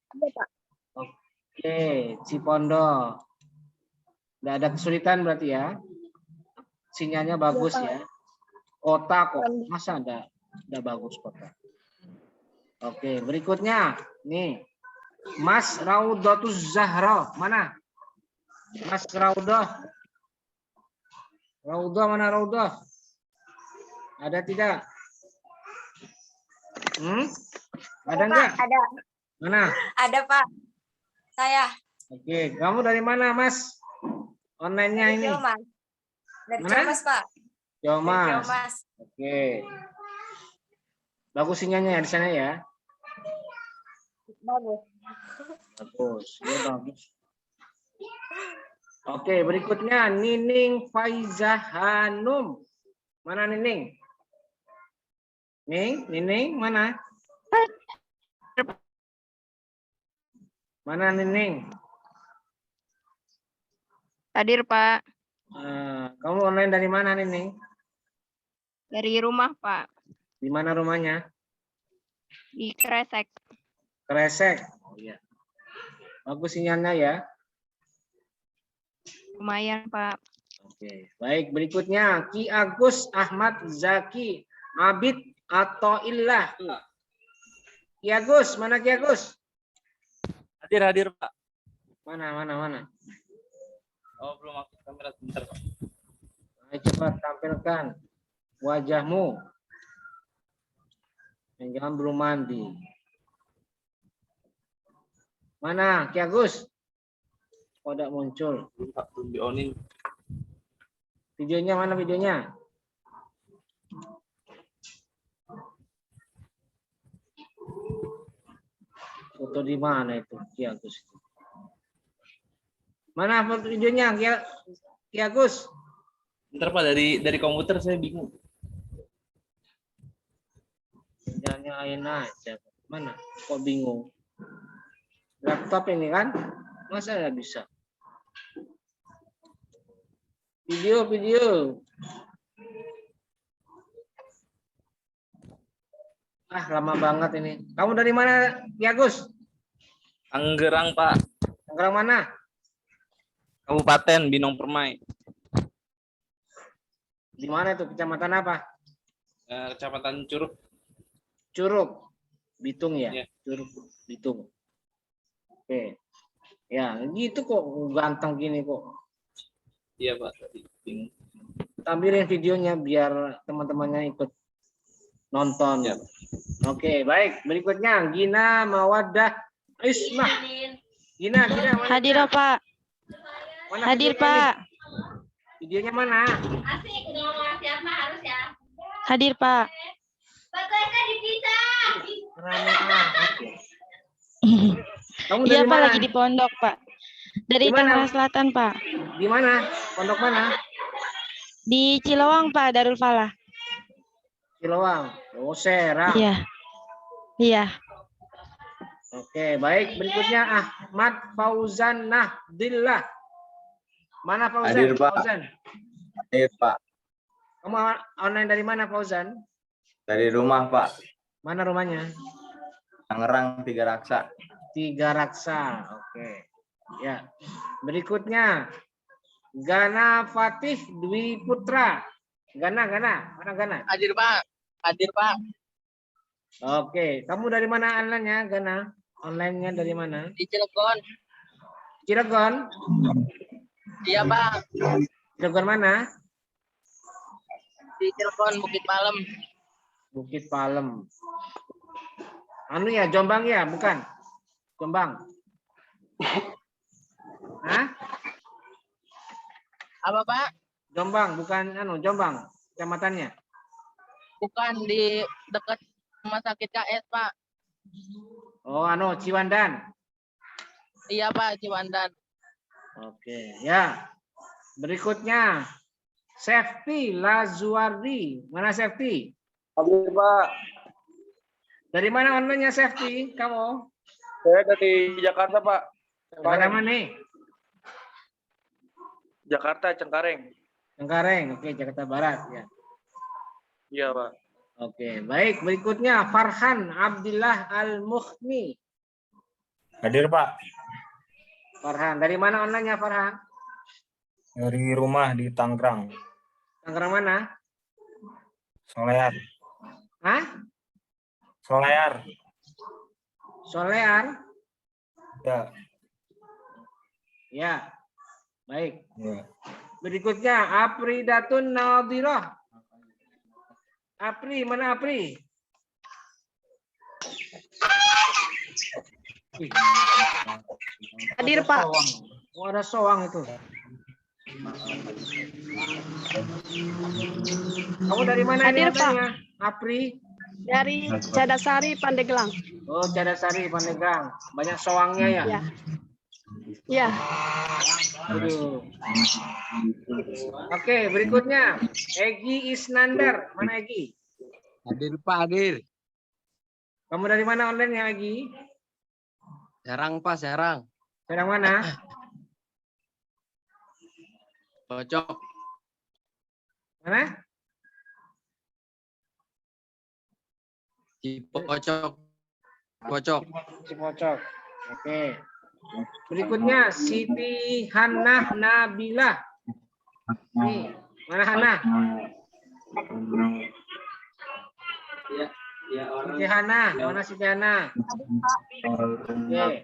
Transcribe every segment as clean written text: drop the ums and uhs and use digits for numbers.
Ada, Pak. Oke, Cipondo. Nggak ada kesulitan berarti ya? Sinyalnya bagus ya. Kota kok, masa ada bagus kota. Oke, berikutnya nih. Mas Raudatus Zahra, mana? Mas Raudah. Raudah mana Raudah? Ada tidak? Ada enggak? Ada. Mana? Ada, Pak. Saya. Oke, kamu dari mana, Mas? Online-nya ini? Mas. Dari Mana? Mas, Pak. Jomas. Mas. Oke. Bagus sinyalnya ya di sana ya? Bagus. Bagus. Ya, bagus. Oke, berikutnya Nining Faizah Hanum. Mana Nining? Nining mana? Mana Nining? Hadir, Pak. Kamu online dari mana Nining? Dari rumah, Pak. Di mana rumahnya? Di Kresek. Kresek. Oh iya. Bagus sinyalnya ya. Lumayan, Pak. Oke, baik. Berikutnya Ki Agus Ahmad Zaki Abid atau Illah. Ki Agus, mana Ki Agus? Hadir, Pak. Mana? Oh, belum aktif kamera, sebentar, Pak. Ayo cepat tampilkan wajahmu. Yang jangan belum mandi. Mana Ki Agus? Kok tidak muncul? Belum di-onin. Videonya mana videonya? Foto di mana itu Ki Agus? Mana foto videonya Ki Agus? Bentar, Pak, dari komputer saya bingung. Sinyalnya lain aja. Mana? Kok bingung? Laptop ini kan? Masa nggak bisa? Video. Lama banget ini. Kamu dari mana, Ki Agus? Tangerang, Pak. Tangerang mana? Kabupaten Binong Permai. Di mana itu? Kecamatan apa? Kecamatan Curug. Curug. Bitung ya? Ya. Curug, Bitung. Oke. Ya, gitu kok ganteng gini kok. Iya, Pak. Bingung. Tampilin videonya biar teman-temannya ikut nonton. Ya. Oke, baik. Berikutnya Gina Mawadah Ismah. Gina mana? Hadir, Pak. Mana Hadir, videonya Pak. nih? Videonya mana? Asik, ngomong siapa harus ya. Hadir, Pak. Fotonya dipisah. Rame banget ya. Kamu Iya, dari Pak, mana? lagi di pondok, Pak. Dari Di mana? Tangerang Selatan, Pak. Di mana? Pondok mana? Di Cilowang, Pak, Darul Falah. Cilowang. Oh, Serang. Iya. Oke, baik. Berikutnya Ahmad Fauzan Nahdillah. Mana Fauzan? Hadir, Pak. Fauzan. Hadir, Pak. Kamu online dari mana, Fauzan? Dari rumah, Pak. Mana rumahnya? Tangerang, Tiga Raksa. Tiga Raksa. Oke. Ya. Berikutnya Gana Fatih Dwi Putra. Gana. Mana Gana? Hadir, Pak. Oke. Kamu dari mana online-nya, Gana? Online-nya dari mana? Di Cilegon. Cilegon? Iya, Pak. Cilegon mana? Di Cilegon, Bukit Palem. Bukit Palem. Anu ya, Jombang ya, bukan? Jombang. Hah? Apa, Pak? Jombang, bukan Jombang, kecamatannya. Bukan di dekat rumah sakit KS, Pak. Oh, Ciwandan. Iya, Pak, Ciwandan. Oke, ya. Berikutnya Safety Lazuardi. Mana Safety? Hadir, Pak. Dari mana online-nya Safety? Kamu? Saya dari Jakarta, Pak. Mana nih? Jakarta, Cengkareng. Cengkareng. Oke, Jakarta Barat ya. Iya, Pak. Oke, baik. Berikutnya Farhan Abdillah Al-Mukhni. Hadir Pak. Farhan. Dari mana online-nya Farhan? Dari rumah di Tangerang. Tangerang mana? Solear. Hah? Solear. Solear? Ya. Ya. Baik. Ya. Berikutnya Afridatun Nadhirah. Apri, mana Apri? Ih, Hadir, ada Pak. soang. Oh, ada soang itu. Kamu dari mana ini Hadir, Pak. online-nya? Apri? Dari Cadasari, Pandeglang. Oh, Cadasari, Pandeglang. Banyak soangnya ya? Ya. Ya. Aduh. Oke, berikutnya Egi Isnandar. Mana Egi? Hadir Pak, hadir. Kamu dari mana online-nya Egi? Serang Pak, Serang. Serang mana? Pocok. Mana? Di Pocok. Pocok. Cipocok. Oke. Berikutnya Siti Hannah Nabilah. Nih, mana Hannah? Siti Hannah, mana Siti Hannah? Oke.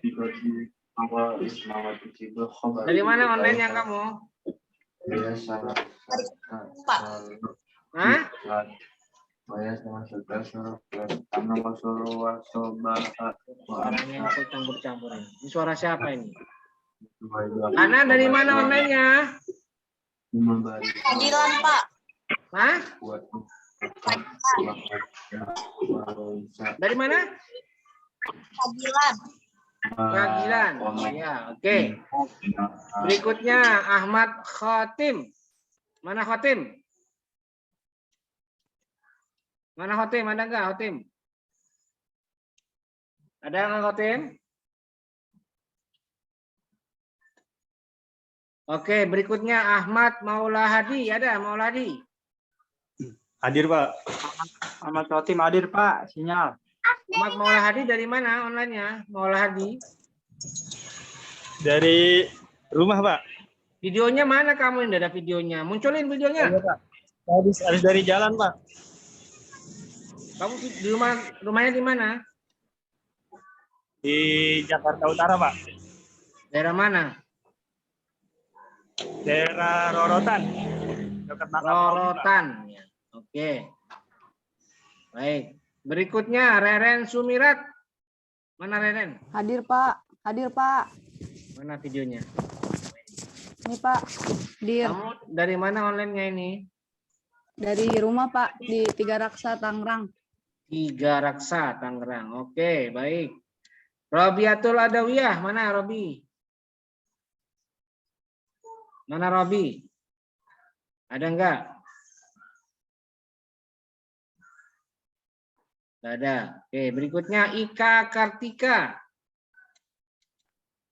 Dari mana online-nya kamu? Pak. Hah? Suaranya aku campur-campur ini. Ini suara siapa ini? Hannah dari mana online-nya? Hadiran Pak. Hah? Dari mana? Hadiran. Ragilan. Oh ya, oke. Berikutnya Ahmad Khotim. Mana Khotim? Mana Khotim? Ada nggak Khotim? Ada nggak Khotim? Oke, berikutnya Ahmad Maulahadi. Ada Maulahadi? Hadir Pak. Ahmad Khotim hadir Pak. Sinyal. Ahmad Maulahadi dari mana online-nya? Maulahadi. Dari rumah Pak. Videonya mana kamu? Ini ada videonya. Munculin videonya. Pak. Habis dari jalan Pak. Kamu di rumahnya di mana? Di Jakarta Utara Pak. Daerah mana? Daerah Rorotan. Dekat Nakal. Rorotan. Ya. Oke. Baik. Berikutnya Reren Sumirat. Mana Reren? Hadir Pak, hadir Pak. Mana videonya? Ini Pak, hadir. Kamu dari mana online-nya ini? Dari rumah Pak, di Tiga Raksa, Tangerang. Tiga Raksa, Tangerang. Oke, baik. Robiatul Adawiyah. Mana Robi? Mana Robi? Ada enggak? Enggak ada. Oke, berikutnya Ika Kartika.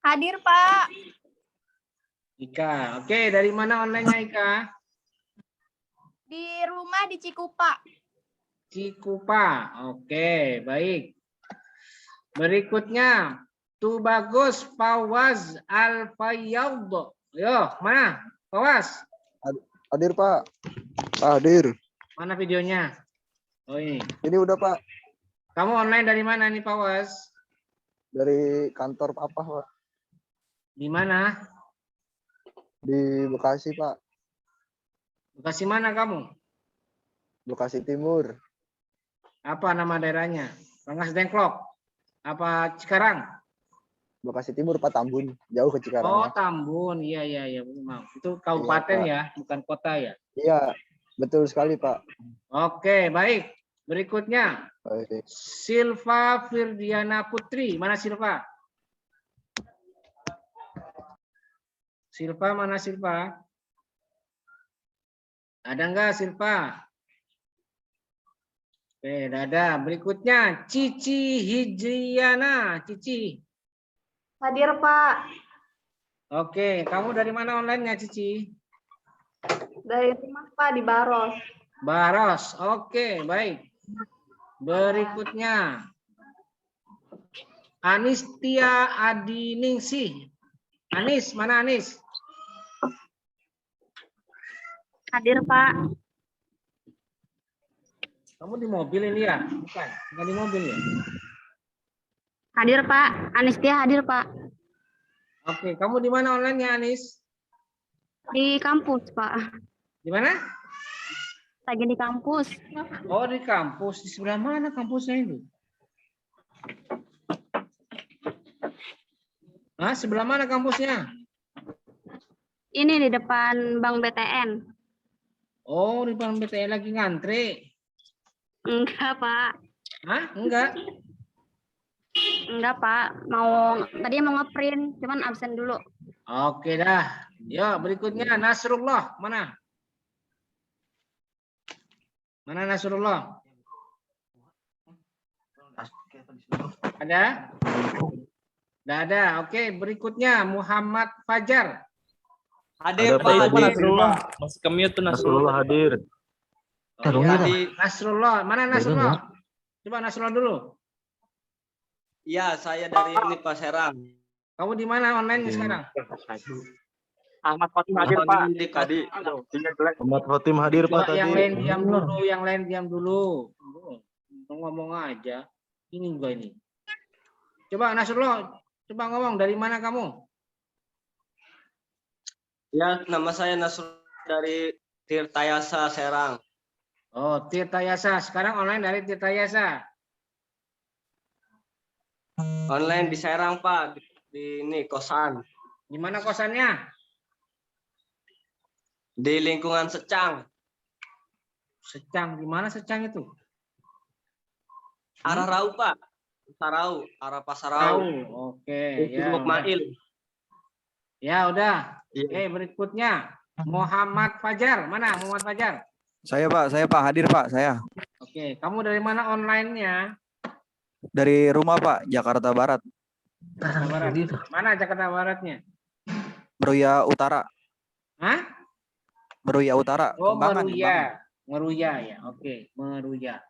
Hadir Pak. Ika. Oke, dari mana online-nya Ika? Di rumah di Cikupa. Cikupa. Oke, baik. Berikutnya Tubagus Fawaz Al-Fayyad. Yo, mana? Fawaz. Hadir Pak. Hadir. Mana videonya? Oh ini. Ini udah Pak. Kamu online dari mana nih Fawaz? Dari kantor apa Pak? Di mana? Di Bekasi Pak. Bekasi mana kamu? Bekasi Timur. Apa nama daerahnya? Rengas Dengklok. Apa Cikarang? Bekasi Timur Pak, Tambun. Jauh ke Oh, Cikarang. Tambun. Iya, iya, iya. Maaf. Itu kabupaten Pak. ya, bukan kota ya. Iya, betul sekali Pak. Oke, baik. Berikutnya Baik. Silva Firdiana Putri. Mana Silva? Silva mana Silva? Ada enggak Silva? Oke, ada. Berikutnya Cici Hijriana. Cici. Hadir Pak. Oke, kamu dari mana online-nya Cici? Dari rumah Pak di Baros. Baros. Oke, baik. Berikutnya Anis Tia Adiningsih. Anis, mana Anis? Hadir, Pak. Kamu di mobil ini ya? Bukan, bukan di mobil ya? Hadir, Pak. Anistia hadir, Pak. Oke, kamu di mana online-nya, Anis? Di kampus, Pak. Di mana? Lagi di kampus. Oh, di kampus. Di sebelah mana kampusnya itu? Hah, sebelah mana kampusnya? Ini di depan Bank BTN. Oh, di depan BTN lagi ngantri. Enggak, Pak. Hah? Enggak. Enggak, Pak. Tadi mau ngeprint, cuman absen dulu. Oke dah. Yuk, berikutnya Nasrullah. Mana? Mana Nasrullah? Ada? Tidak ada. Oke, berikutnya Muhammad Fajar. Hadir Ada, Pak. Pak. Hadir. Nasrullah. Masih kemute tuh Nasrullah hadir. Oh, iya. Nasrullah. Mana Nasrullah? Coba Nasrullah dulu. Iya, saya dari ini Pak Serang. Kamu di mana online sekarang? Ahmad Fatim hadir Pak. Di Kadi. Ahmad Fatim hadir Coba Pak yang tadi. lain diam dulu, yang lain diam dulu. Ngomong aja. Ini gua ini. Coba Nasrullah, coba ngomong dari mana kamu? Ya, nama saya Nasrul dari Tirtayasa Serang. Oh, Tirtayasa. Sekarang online dari Tirtayasa. Online di Serang Pak, di ini kosan. Di mana kosannya? Di lingkungan Secang. Secang. Di mana Secang itu? Arah Rau Pak. Pasarau, arah Tahu. Pasarau. Oke, Di ya. Mukmail. Ya udah. Iya. Oke, berikutnya Muhammad Fajar. Mana Muhammad Fajar? Saya Pak, hadir Pak, saya. Oke, kamu dari mana online-nya? Dari rumah Pak, Jakarta Barat, Jakarta Barat. Mana Jakarta Baratnya? Meruya Utara, Hah? Meruya Utara, Oh, Kembangan. Meruya. Meruya ya. Oke, Meruya.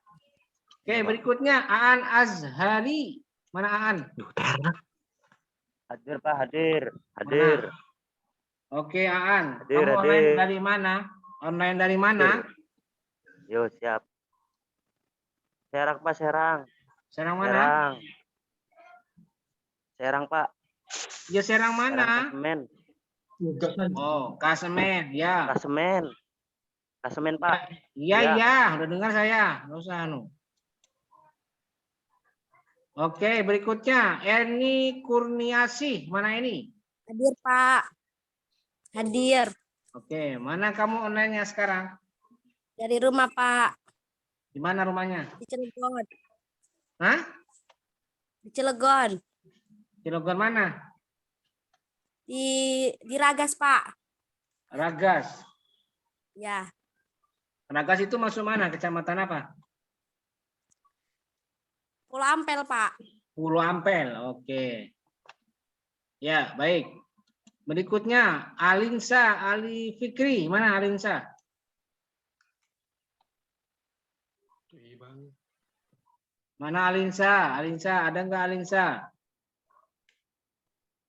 Oke, berikutnya Aan Azhari. Mana Aan? Hadir Pak, hadir. Mana? Oke, Aan. Hadir, Kamu online hadir. dari mana? Online dari mana? Yo, siap. Serang Pak, Serang. Serang mana? Serang Pak. Ya, Serang mana? Kasemen. Oh, Kasemen. Ya. Kasemen. Kasemen Pak. Iya, Ya. iya. Udah dengar saya. Nggak usah anu. Oke, berikutnya Eni Kurniasih. Mana ini? Hadir, Pak. Hadir. Oke, mana kamu online-nya sekarang? Dari rumah, Pak. Di mana rumahnya? Di Cilegon. Hah? Di Cilegon. Cilegon mana? Di Ragas, Pak. Ragas. Ya. Ragas itu masuk mana? Kecamatan apa? Pulau Ampel, Pak. Pulau Ampel. Oke. Ya, baik. Berikutnya Alinsa Ali Fikri. Mana Alinsa? Mana Alinsa? Alinsa, ada nggak Alinsa?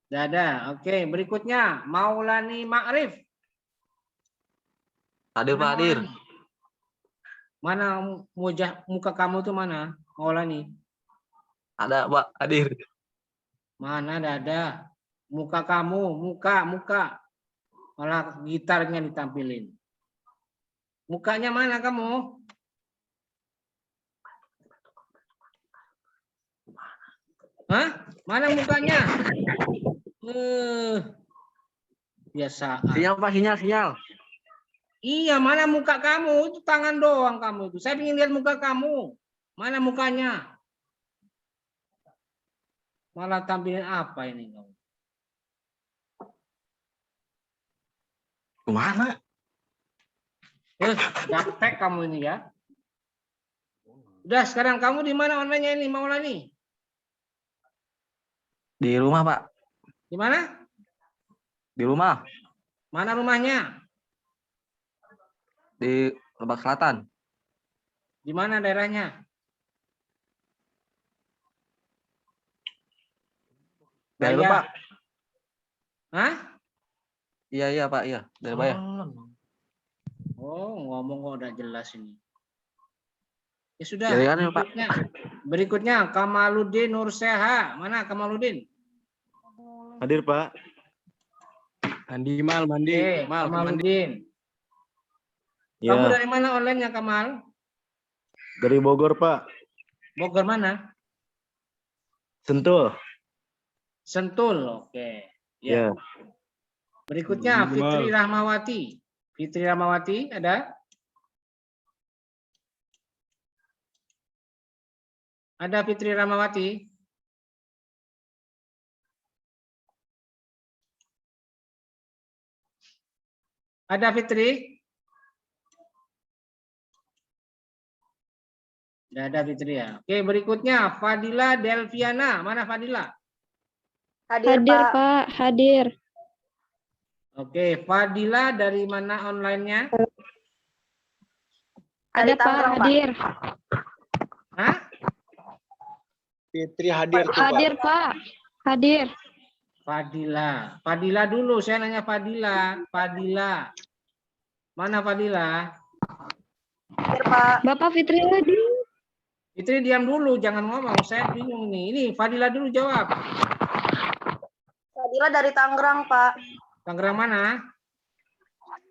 Tidak ada. Oke, berikutnya Maulani Ma'rif. Hadir Pak, hadir. Mana muka kamu tuh mana? Maulani. Ada Pak, hadir. Mana ada. Muka kamu, muka. Malah gitarnya ditampilin. Mukanya mana kamu? Hah? Mana mukanya? Biasa. Sinyal Pak, sinyal. Iya, mana muka kamu? Itu tangan doang kamu itu. Saya ingin lihat muka kamu. Mana mukanya? Malah tampilin apa ini kamu? Kemana? Gaptek kamu ini ya. Udah, sekarang kamu di mana online-nya ini, Maulani? Di rumah Pak. Di mana? Di rumah. Mana rumahnya? Di Lebak Selatan. Di mana daerahnya? Dari Bayah. Pak. Hah? Iya Pak, iya. Dari Bayah. Oh, ngomong kok udah jelas ini. Ya sudah. Dari mana, Pak? Berikutnya Kamaluddin Nurseha. Mana Kamaluddin? Hadir Pak. Mandi mal, mandi. Oke, Mal, mandi. Kamaluddin. Kamu Ya, dari mana online-nya, Kamal? dari Bogor Pak. Bogor mana? Sentul. Sentul. Oke. Ya. Ya. Berikutnya Fitri Rahmawati. Fitri Rahmawati ada? Ada Fitri Rahmawati? Ada Fitri? Tidak ada Fitri ya. Oke, berikutnya Fadila Delviana. Mana Fadila? Hadir, Pak. Hadir. Oke, Fadila dari mana online-nya? Ada, Pak. Hadir. Hah? Fitri hadir tuh, Hadir, Pak. Hadir. Fadila. Fadila dulu, saya nanya Fadila. Fadila. Mana Fadila? Hadir, Pak. Bapak Fitri hadir. Fitri diam dulu, jangan ngomong. Saya bingung nih. Ini Fadila dulu jawab. Fadila dari Tangerang, Pak. Tangerang mana?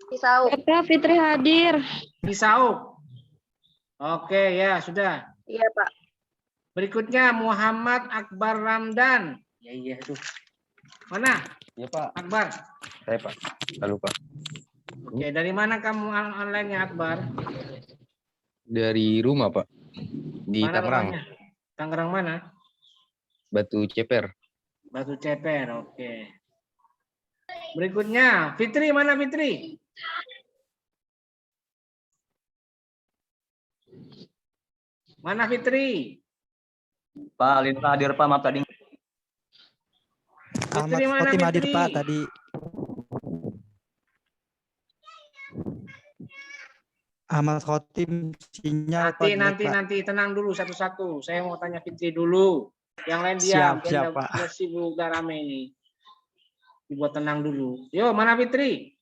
Pisau. Bapak Fitri hadir. Cisauk. Oke, ya sudah. Iya, Pak. Berikutnya Muhammad Akbar Ramdan. Ya iya tuh. Mana? Iya Pak. Akbar. Saya Pak. Nggak lupa. Oke, dari mana kamu online-nya Akbar? Dari rumah, Pak. Di Mana Tangerang, rumahnya? Tangerang mana? Batu Ceper. Batu Ceper. Oke. Berikutnya Fitri, mana Fitri? Mana Fitri? Pak Linta hadir Pak, maaf tadi. Fitri mana Fitri? hadir Pak tadi. Ahmad Khotim sinyal Pak. Nanti tenang dulu satu-satu. Saya mau tanya Fitri dulu. Yang lain diam. Siap, Pak. Biar sibuk udah rame ini. Dibuat tenang dulu. Yo, mana Fitri?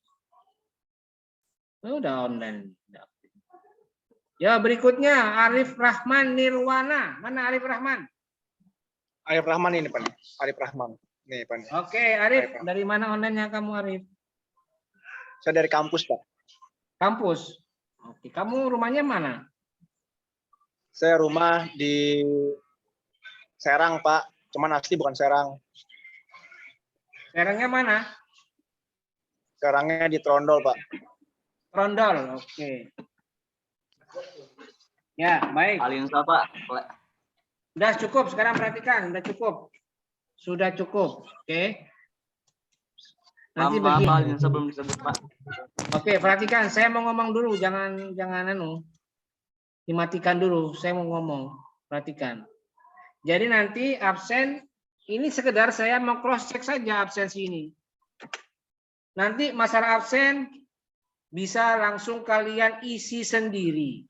Oh, udah online. Ya, berikutnya Arif Rahman Nirwana. Mana Arif Rahman? Arif Rahman ini Pak. Arif Rahman. Nih Pak. Oke, Arif. Dari mana online-nya kamu, Arif? Saya dari kampus Pak. Kampus. Oke, kamu rumahnya mana? Saya rumah di Serang Pak. Cuman asli bukan Serang. Serangnya mana? Serangnya di Trondol Pak. Trondol. Oke. Ya, baik. Alinsa Pak. Sudah cukup, sekarang perhatikan. Sudah cukup. Sudah cukup. Oke. Nanti begini. Alinsa belum disebut Pak. Oke, perhatikan. Saya mau ngomong dulu. Jangan dimatikan dulu. Saya mau ngomong. Perhatikan. Jadi nanti absen, ini sekedar saya mau cross check saja absensi ini. Nanti masalah absen bisa langsung kalian isi sendiri.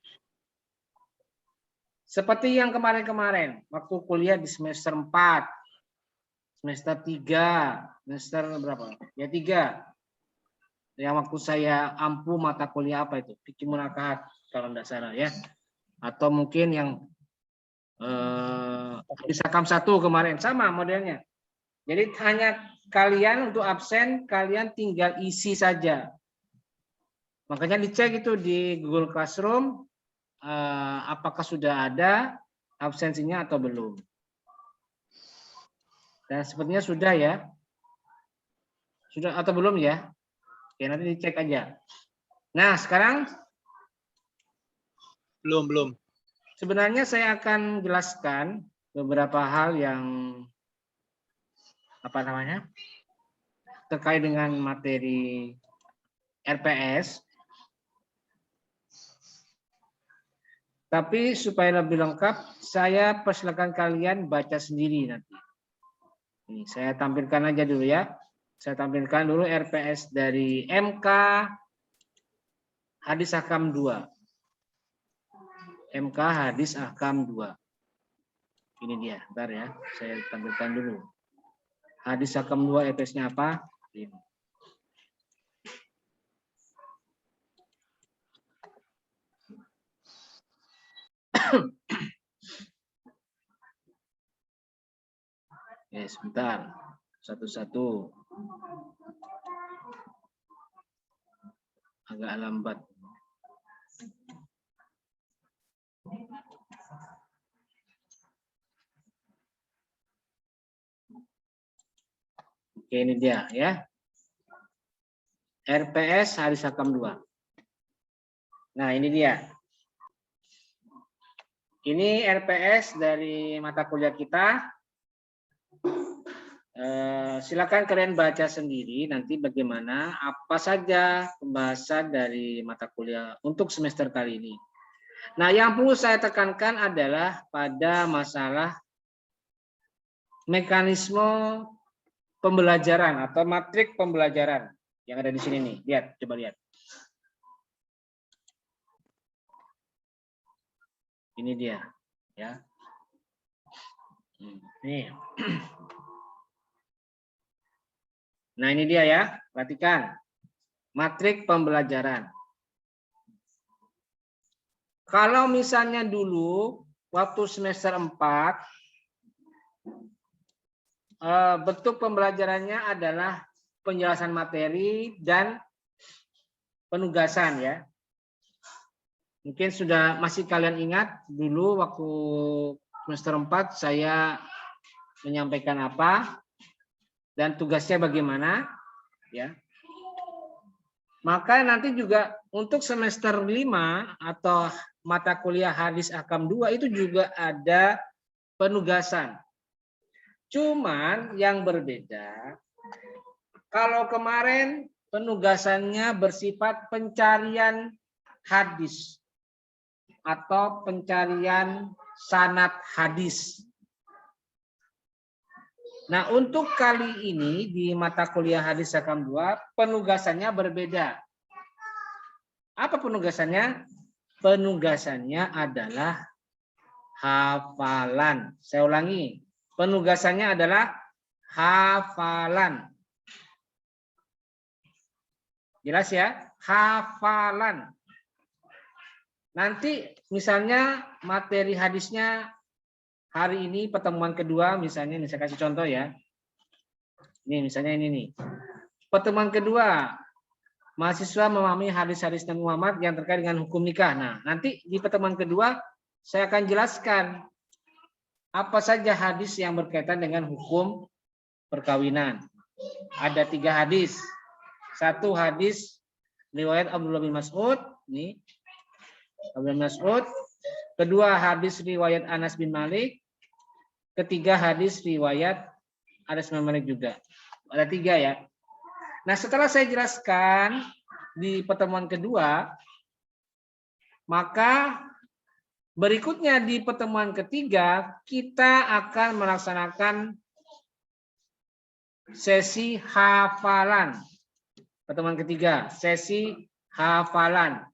Seperti yang kemarin-kemarin, waktu kuliah di semester 4, semester 3, semester berapa? Ya 3. Yang waktu saya ampuh mata kuliah apa itu? Fikih Munakahat kalau tidak salah ya. Atau mungkin yang di Sakam 1 kemarin sama modelnya. Jadi hanya kalian untuk absen kalian tinggal isi saja. Makanya dicek itu di Google Classroom apakah sudah ada absensinya atau belum. Dan sepertinya sudah ya. Sudah atau belum ya? Oke, nanti dicek aja. Nah, sekarang Belum. sebenarnya saya akan jelaskan beberapa hal yang terkait dengan materi RPS. Tapi supaya lebih lengkap, saya persilakan kalian baca sendiri nanti. Ini saya tampilkan aja dulu ya. Saya tampilkan dulu RPS dari MK Hadis Ahkam 2. MK Hadis Ahkam 2. Ini dia, bentar ya. Saya tampilkan dulu. Hadis Hakam 2 EPS-nya apa? Ini. Sebentar. Satu-satu. Agak lambat. Oke, ini dia ya. RPS Hadis Hakam 2. Nah, ini dia. Ini RPS dari mata kuliah kita. Silakan kalian baca sendiri nanti bagaimana apa saja pembahasan dari mata kuliah untuk semester kali ini. Nah, yang perlu saya tekankan adalah pada masalah mekanisme pembelajaran atau matrik pembelajaran yang ada di sini nih. Lihat, coba lihat. Ini dia, ya. Nih. Nah, ini dia ya. Perhatikan. Matrik pembelajaran. Kalau misalnya dulu waktu semester 4 bentuk pembelajarannya adalah penjelasan materi dan penugasan ya. Mungkin sudah masih kalian ingat dulu waktu semester 4 saya menyampaikan apa dan tugasnya bagaimana ya. Maka nanti juga untuk semester 5 atau mata kuliah Hadis Hakam 2 itu juga ada penugasan. Cuman yang berbeda, kalau kemarin penugasannya bersifat pencarian hadis atau pencarian sanad hadis. Nah, untuk kali ini di mata kuliah Hadis Hakam 2 penugasannya berbeda. Apa penugasannya? Penugasannya adalah hafalan. Saya ulangi. Penugasannya adalah hafalan. Jelas ya? Hafalan. Nanti misalnya materi hadisnya hari ini pertemuan kedua misalnya, ini saya kasih contoh ya. Ini misalnya ini nih. Pertemuan kedua, mahasiswa memahami hadis-hadis Nabi Muhammad yang terkait dengan hukum nikah. Nah, nanti di pertemuan kedua saya akan jelaskan apa saja hadis yang berkaitan dengan hukum perkawinan. Ada 3 hadis. 1 hadis riwayat Abdullah bin Mas'ud, nih. Abdullah bin Mas'ud. 2 hadis riwayat Anas bin Malik. 3 hadis riwayat Anas bin Malik juga. Ada 3 ya. Nah, setelah saya jelaskan di pertemuan kedua, maka berikutnya di pertemuan ketiga kita akan melaksanakan sesi hafalan. Pertemuan ketiga, sesi hafalan.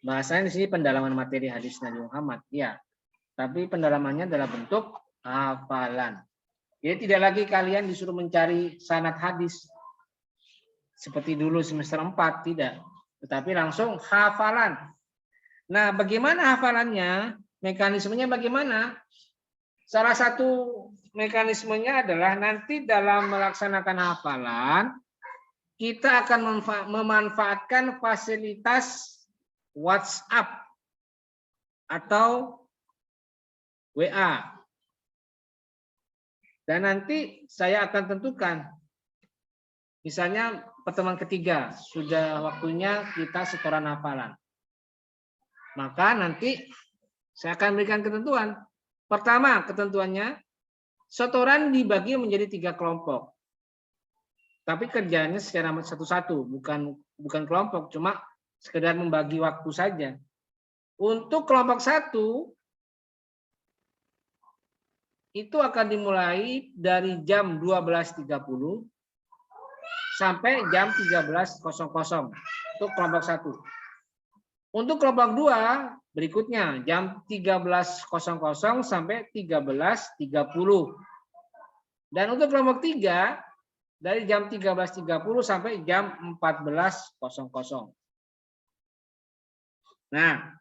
Bahasanya di sini pendalaman materi hadis Nabi Muhammad, ya. Tapi pendalamannya dalam bentuk hafalan. Jadi tidak lagi kalian disuruh mencari sanad hadis seperti dulu semester 4, tidak. Tetapi langsung hafalan. Nah, bagaimana hafalannya? Mekanismenya bagaimana? Salah satu mekanismenya adalah nanti dalam melaksanakan hafalan, kita akan memanfaatkan fasilitas WhatsApp atau WA. Dan nanti saya akan tentukan, misalnya pertemuan ketiga, sudah waktunya kita setoran hafalan. Maka nanti saya akan berikan ketentuan. Pertama, ketentuannya, setoran dibagi menjadi 3 kelompok. Tapi kerjanya secara satu-satu, bukan kelompok, cuma sekedar membagi waktu saja. Untuk kelompok 1, itu akan dimulai dari jam 12.30 sampai jam 13.00 untuk kelompok 1. Untuk kelompok 2 berikutnya jam 13.00 sampai 13.30. Dan untuk kelompok 3 dari jam 13.30 sampai jam 14.00. Nah,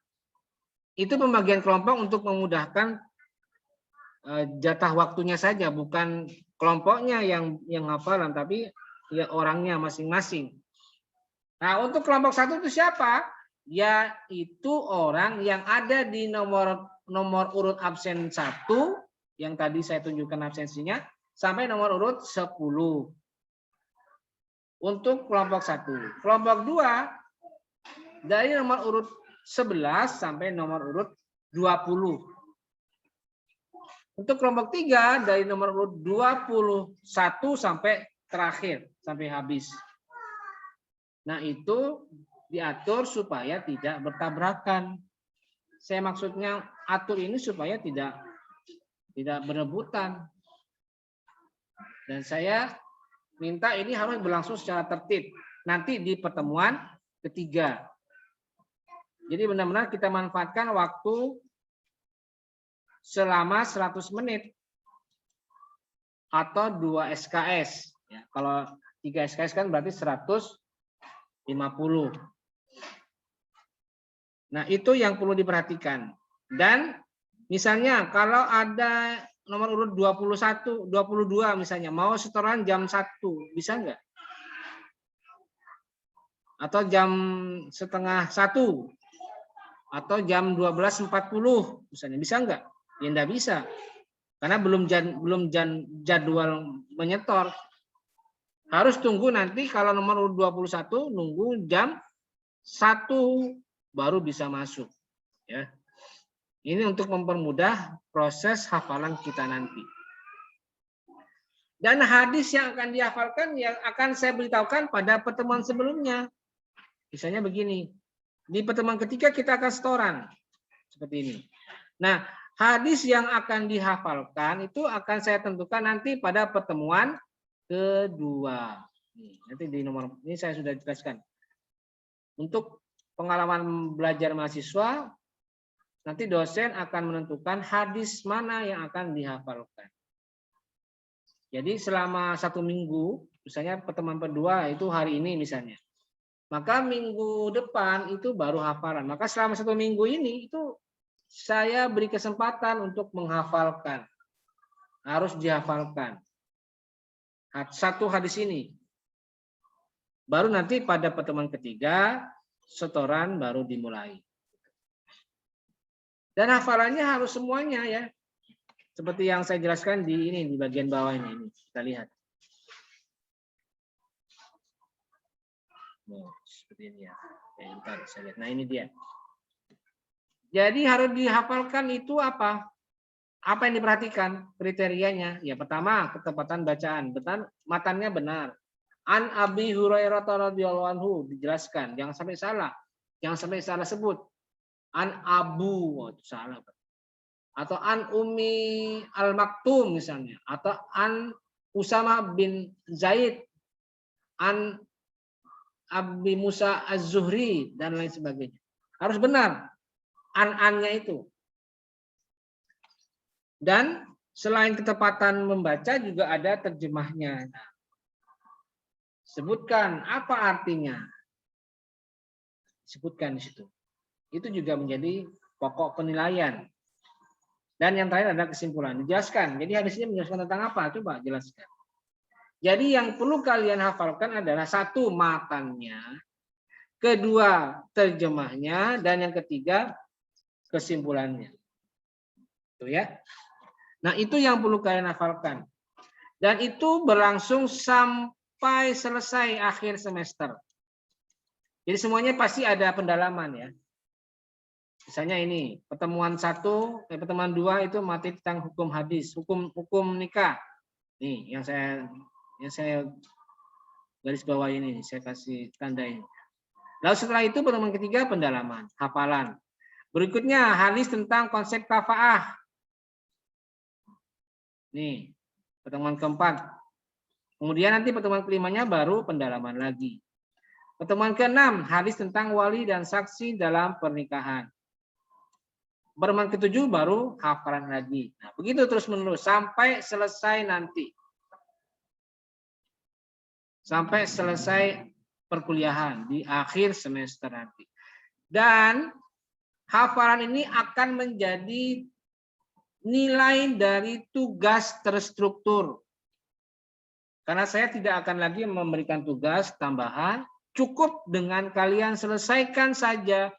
itu pembagian kelompok untuk memudahkan jatah waktunya saja, bukan kelompoknya yang hafalan, tapi ya orangnya masing-masing. Nah, untuk kelompok 1 itu siapa? Yaitu orang yang ada di nomor urut absen 1 yang tadi saya tunjukkan absensinya sampai nomor urut 10. Untuk kelompok 1. Kelompok 2 dari nomor urut 11 sampai nomor urut 20. Untuk kelompok 3 dari nomor urut 21 sampai terakhir, sampai habis. Nah, itu diatur supaya tidak bertabrakan. Saya maksudnya atur ini supaya tidak berebutan. Dan saya minta ini harus berlangsung secara tertib. Nanti di pertemuan ketiga. Jadi benar-benar kita manfaatkan waktu selama 100 menit. Atau 2 SKS. Ya, kalau 3 SKS kan berarti 150. Nah, itu yang perlu diperhatikan. Dan misalnya kalau ada nomor urut 21, 22 misalnya, mau setoran jam 1, bisa enggak? Atau jam setengah 1, atau jam 12.40 misalnya, bisa enggak? Ya enggak bisa. Karena belum jadwal menyetor. Harus tunggu nanti kalau nomor urut 21, nunggu jam 1 baru bisa masuk. Ya. Ini untuk mempermudah proses hafalan kita nanti. Dan hadis yang akan dihafalkan yang akan saya beritahukan pada pertemuan sebelumnya. Misalnya begini, di pertemuan ketiga kita akan setoran. Seperti ini. Nah, hadis yang akan dihafalkan itu akan saya tentukan nanti pada pertemuan kedua. Nanti di nomor ini saya sudah jelaskan. Untuk pengalaman belajar mahasiswa, nanti dosen akan menentukan hadis mana yang akan dihafalkan. Jadi selama 1 minggu, misalnya pertemuan kedua itu hari ini misalnya. Maka minggu depan itu baru hafalan. Maka selama 1 minggu ini itu saya beri kesempatan untuk menghafalkan. Harus dihafalkan. 1 hadis ini. Baru nanti pada pertemuan ketiga, setoran baru dimulai. Dan hafalannya harus semuanya ya. Seperti yang saya jelaskan di ini, di bagian bawah ini. Kita lihat. Oh, seperti ini ya. Bentar, saya lihat. Nah, ini dia. Jadi harus dihafalkan itu apa? Apa yang diperhatikan? Kriterianya. Ya, pertama, ketepatan bacaan. Matannya benar. An Abi Hurairah radhiyallahu anhu dijelaskan, jangan sampai salah. Jangan sampai salah sebut. An Abu, itu salah. Atau an Ummi Al-Maktum misalnya, atau an Usama bin Zaid, an Abi Musa Az-Zuhri dan lain sebagainya. Harus benar an-annya itu. Dan selain ketepatan membaca juga ada terjemahnya. Sebutkan apa artinya. Sebutkan di situ. Itu juga menjadi pokok penilaian. Dan yang terakhir adalah kesimpulan. Dijelaskan. Jadi hadisnya menjelaskan tentang apa? Coba jelaskan. Jadi yang perlu kalian hafalkan adalah 1 matannya, 2 terjemahnya, dan yang ketiga kesimpulannya. Itu ya. Nah, itu yang perlu kalian hafalkan. Dan itu berlangsung sampai selesai akhir semester. Jadi semuanya pasti ada pendalaman ya. Misalnya ini, pertemuan 2 itu materi tentang hukum hadis, hukum nikah. Nih, yang saya garis bawah ini, saya kasih tanda ini. Lalu setelah itu pertemuan ketiga pendalaman, hafalan. Berikutnya hadis tentang konsep kafaah. Nih, pertemuan keempat. Kemudian nanti pertemuan kelimanya baru pendalaman lagi. Pertemuan keenam, hadis tentang wali dan saksi dalam pernikahan. Pertemuan ketujuh baru hafalan lagi. Nah, begitu terus menerus sampai selesai nanti. sampai selesai perkuliahan di akhir semester nanti. Dan hafalan ini akan menjadi nilai dari tugas terstruktur. Karena saya tidak akan lagi memberikan tugas tambahan, cukup dengan kalian selesaikan saja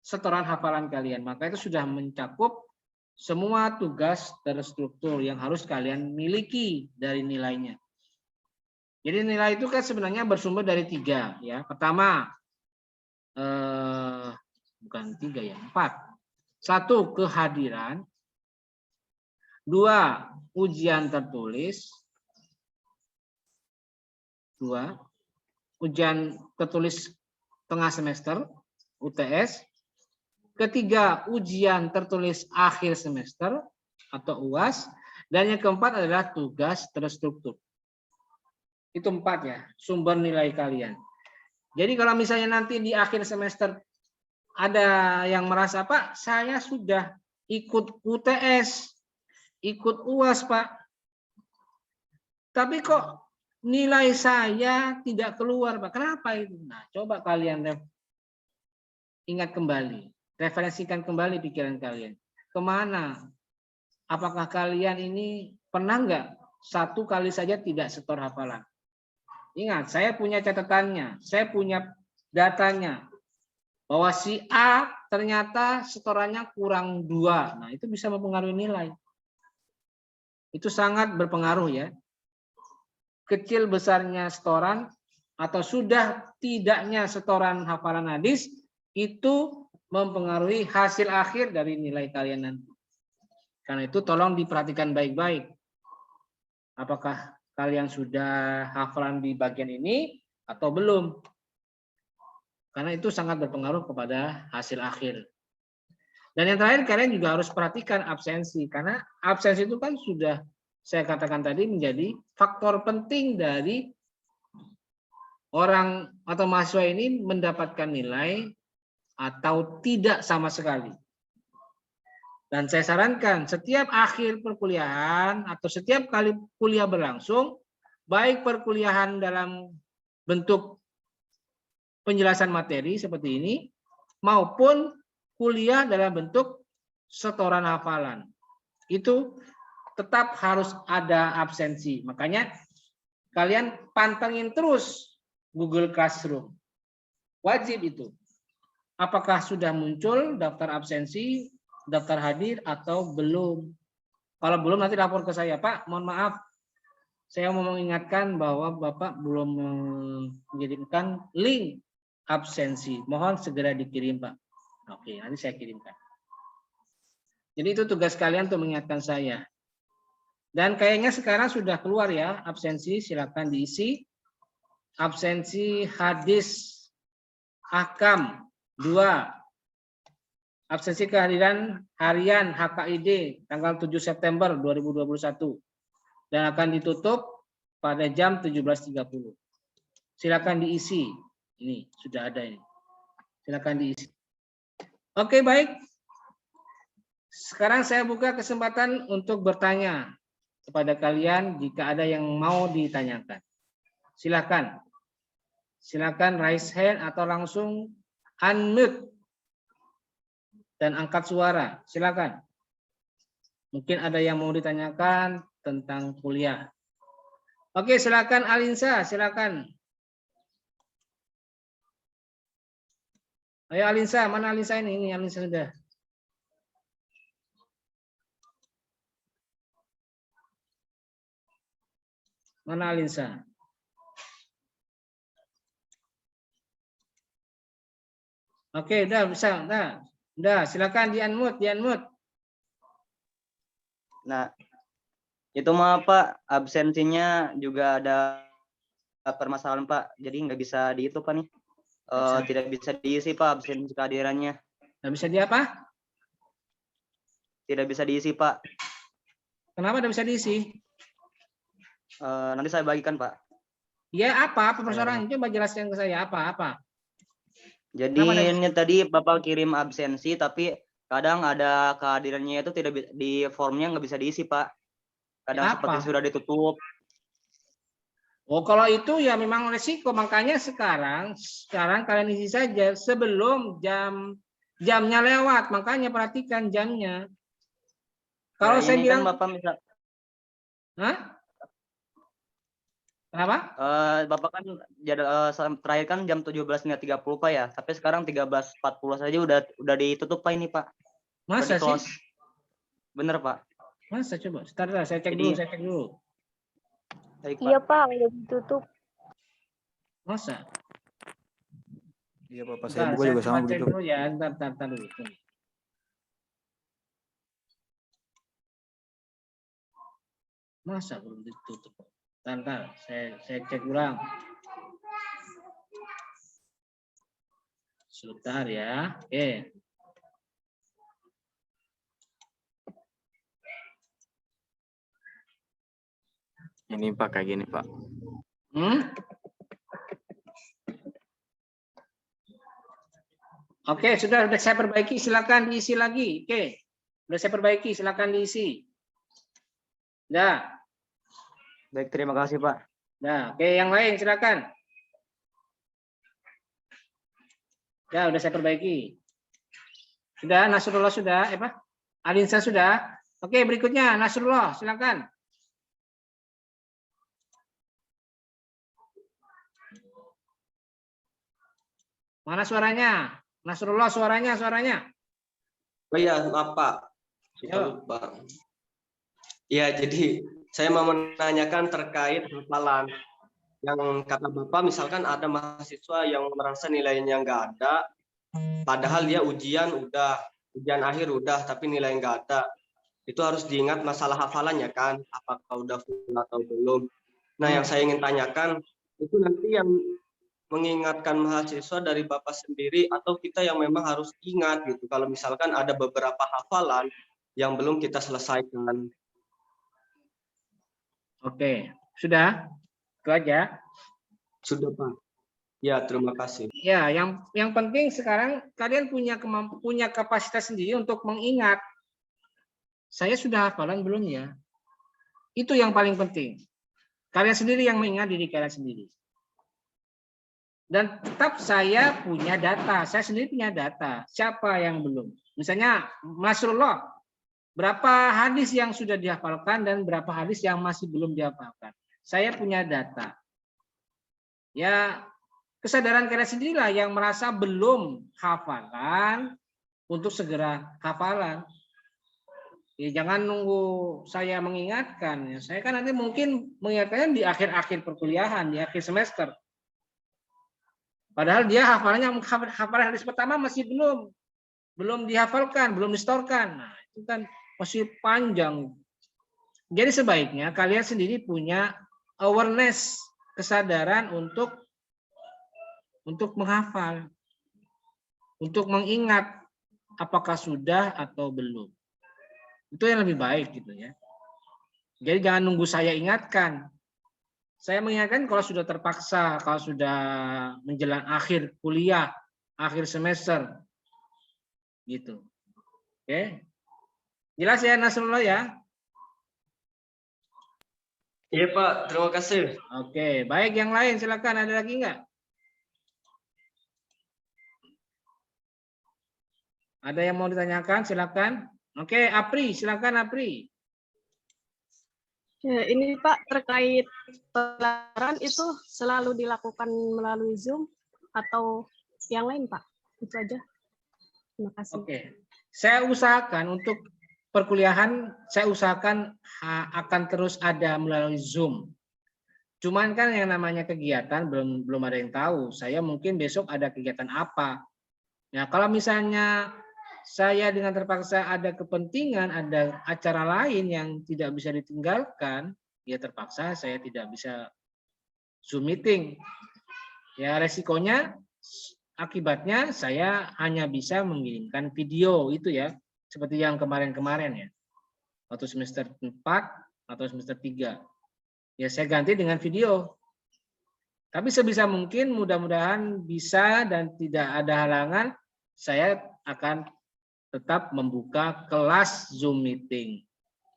setoran hafalan kalian. Maka itu sudah mencakup semua tugas terstruktur yang harus kalian miliki dari nilainya. Jadi nilai itu kan sebenarnya bersumber dari 3 ya. Pertama, bukan 3 ya, 4. 1, kehadiran. 2, ujian tertulis. 2, ujian tertulis tengah semester, UTS. Ketiga, ujian tertulis akhir semester atau UAS. Dan yang keempat adalah tugas terstruktur. Itu 4 ya, sumber nilai kalian. Jadi kalau misalnya nanti di akhir semester ada yang merasa, Pak, saya sudah ikut UTS, ikut UAS, Pak. Tapi kok nilai saya tidak keluar, Pak. Kenapa itu? Nah, coba kalian ingat kembali. Referensikan kembali pikiran kalian. Kemana? Apakah kalian ini pernah nggak 1 kali saja tidak setor hafalan? Ingat, saya punya catatannya. Saya punya datanya. Bahwa si A ternyata setorannya kurang 2. Nah, itu bisa mempengaruhi nilai. Itu sangat berpengaruh ya. Kecil besarnya setoran atau sudah tidaknya setoran hafalan hadis itu mempengaruhi hasil akhir dari nilai kalian nanti. Karena itu tolong diperhatikan baik-baik. Apakah kalian sudah hafalan di bagian ini atau belum? Karena itu sangat berpengaruh kepada hasil akhir. Dan yang terakhir kalian juga harus perhatikan absensi. Karena absensi itu kan sudah saya katakan tadi menjadi faktor penting dari orang atau mahasiswa ini mendapatkan nilai atau tidak sama sekali. Dan saya sarankan setiap akhir perkuliahan atau setiap kali kuliah berlangsung, baik perkuliahan dalam bentuk penjelasan materi seperti ini, maupun kuliah dalam bentuk setoran hafalan. Itu tetap harus ada absensi. Makanya kalian pantengin terus Google Classroom. Wajib itu. Apakah sudah muncul daftar absensi, daftar hadir atau belum? Kalau belum nanti lapor ke saya, Pak, mohon maaf. Saya mau mengingatkan bahwa Bapak belum mengirimkan link absensi. Mohon segera dikirim, Pak. Oke, nanti saya kirimkan. Jadi itu tugas kalian untuk mengingatkan saya. Dan kayaknya sekarang sudah keluar ya absensi, silakan diisi. Absensi hadis Ahkam 2. Absensi kehadiran harian HKID tanggal 7 September 2021 dan akan ditutup pada jam 17.30. Silakan diisi. Ini sudah ada ini. Silakan diisi. Oke, baik. Sekarang saya buka kesempatan untuk bertanya kepada kalian jika ada yang mau ditanyakan. Silakan. Silakan raise hand atau langsung unmute dan angkat suara. Silakan. Mungkin ada yang mau ditanyakan tentang kuliah. Oke, silakan Alinsa, silakan. Ayo Alinsa, mana Alinsa ini? Ini Alinsa sudah. Mana Alinsa? Oke, udah bisa, udah, silakan di-unmute, di-unmute. Nah, itu mah Pak, absensinya juga ada permasalahan Pak. Jadi nggak bisa di itu Pak nih. Tidak bisa diisi Pak absensi kehadirannya. Nggak bisa di apa? Tidak bisa diisi Pak. Kenapa tidak bisa diisi? Nanti saya bagikan Pak. Ya apa persoalannya? Coba jelaskan ke saya apa? Jadi ini tadi Bapak kirim absensi tapi kadang ada kehadirannya itu tidak di formnya nggak bisa diisi Pak. Kadang Ya, seperti sudah ditutup. Oh, kalau itu ya memang resiko. Makanya sekarang kalian isi saja sebelum jamnya lewat. Makanya perhatikan jamnya. Kalau Ya, saya ini bilang, kan Bapak misal, hah? Kenapa? Bapak kan terakhir kan jam 17.30 Pak ya. Tapi sekarang 13.40 saja udah ditutup Pak ini Pak. Masa Udah sih? di-close. Bener Pak. Masa coba? Sebentar, saya cek Jadi- dulu. Baik, Pak. Iya Pak, udah ditutup. Masa? Iya Pak, pas Bentar, saya buka juga sama coba cek begitu. dulu ya. Bentar dulu. Tunggu. Masa belum ditutup? Bentar, saya cek ulang. Sebentar ya. Oke. Ini Pak kayak gini Pak. Oke, sudah saya perbaiki, silakan diisi lagi. Oke. Sudah saya perbaiki, silakan diisi. Nah, Baik, terima kasih Pak. nah, oke, yang lain silakan. Ya, udah saya perbaiki. Sudah, Nasrullah sudah, Pak? Alinsa sudah. Oke, berikutnya Nasrullah, silakan. Mana suaranya? Nasrullah suaranya. Oh iya, maaf Pak. Kita Yo. lupa. Ya, jadi saya mau menanyakan terkait hafalan. Yang kata Bapak, misalkan ada mahasiswa yang merasa nilainya nggak ada, padahal dia ujian akhir udah, tapi nilai nggak ada. Itu harus diingat masalah hafalannya kan, apakah udah full atau belum. Nah, yang saya ingin tanyakan, itu nanti yang mengingatkan mahasiswa dari Bapak sendiri atau kita yang memang harus ingat gitu, kalau misalkan ada beberapa hafalan yang belum kita selesaikan. Oke, sudah? Itu aja. Sudah Pak. Ya, terima kasih. Ya, yang penting sekarang kalian punya kapasitas sendiri untuk mengingat. Saya sudah hafalan belum ya? Itu yang paling penting. Kalian sendiri yang mengingat diri kalian sendiri. Dan tetap saya punya data. Saya sendiri punya data. Siapa yang belum? Misalnya Nasrullah, berapa hadis yang sudah dihafalkan dan berapa hadis yang masih belum dihafalkan. Saya punya data. Ya, kesadaran kalian sendirilah yang merasa belum hafalan untuk segera hafalan. Ya, jangan nunggu saya mengingatkan. Ya, saya kan nanti mungkin mengingatkan di akhir-akhir perkuliahan, di akhir semester. Padahal dia hafalan hadis pertama masih belum dihafalkan, belum distorkan. Nah, itu kan masih panjang. Jadi sebaiknya kalian sendiri punya awareness, kesadaran untuk menghafal, untuk mengingat apakah sudah atau belum. Itu yang lebih baik gitu ya. Jadi jangan nunggu saya ingatkan. Saya mengingatkan kalau sudah terpaksa, kalau sudah menjelang akhir kuliah, akhir semester. Gitu. Oke. Jelas ya Nasrullah ya? Iya Pak, terima kasih. Oke, baik, yang lain silakan, ada lagi nggak? Ada yang mau ditanyakan, silakan. Oke, Apri, silakan Apri. Ya, ini Pak terkait pelajaran itu selalu dilakukan melalui Zoom atau yang lain Pak? Itu aja. Terima kasih. Oke, saya usahakan untuk perkuliahan, saya usahakan akan terus ada melalui Zoom. Cuman kan yang namanya kegiatan belum ada yang tahu. Saya mungkin besok ada kegiatan apa. Ya, kalau misalnya saya dengan terpaksa ada kepentingan, ada acara lain yang tidak bisa ditinggalkan, ya terpaksa saya tidak bisa Zoom meeting. Ya resikonya, akibatnya saya hanya bisa mengirimkan video itu ya, seperti yang kemarin-kemarin ya, waktu semester 4 atau semester 3. Ya saya ganti dengan video. Tapi sebisa mungkin mudah-mudahan bisa dan tidak ada halangan, saya akan tetap membuka kelas Zoom meeting,